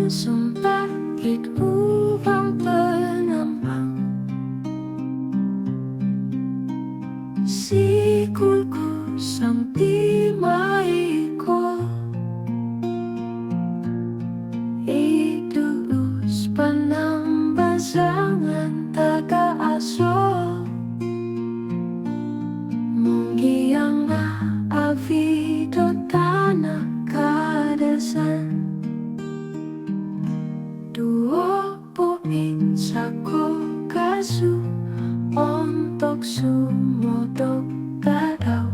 Sumpahit upang penampang Sikulku Santi maiko Idulus panambasangan taga-aso Munggiyang na avido tanah kadasan Duok Poinsako Kazu Ontok sumodop tadau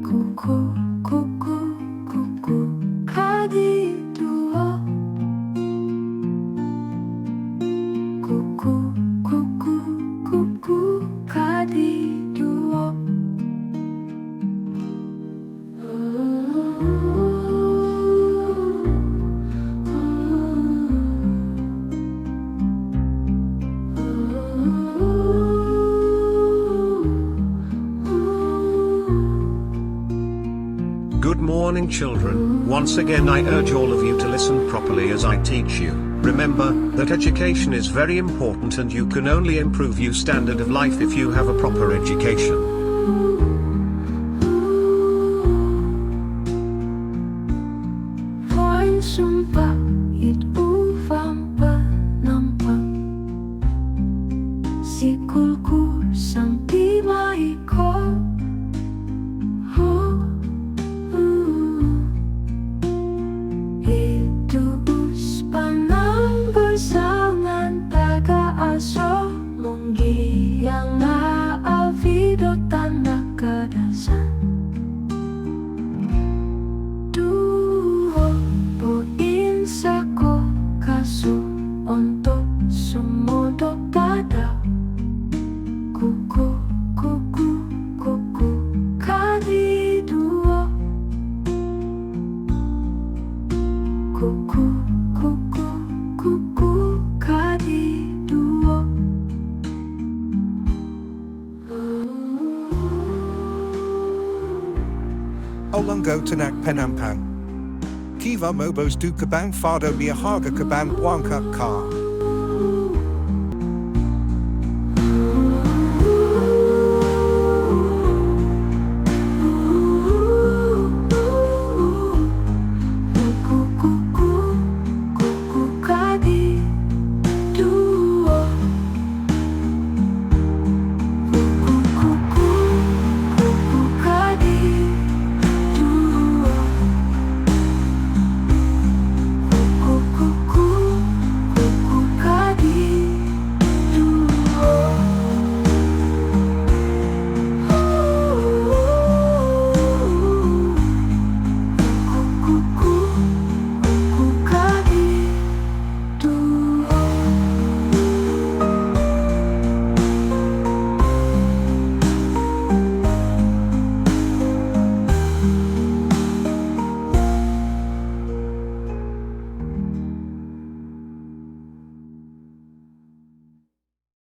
Kuku, kuku, kuku Kadi duok Kuku, kuku, kuku Kadi duok Good morning, children. Once again I urge all of you to listen properly as I teach you. Remember that education is very important and you can only improve your standard of life if you have a proper education. Sumpahit upang penampang Sikulku Santi maiko Idulus panambasangan taga-aso Munggiyang na avido tanah kadasan Duok Poinsako Kazu Ontok sumodop tadau Kuku, kuku, kuku Kadi duok Kuku, kuku, kuku Kadi duok Olungo Tanak Penampang Kiva Mobos du Kabang Fado Miahaga Kabang Buangka Ka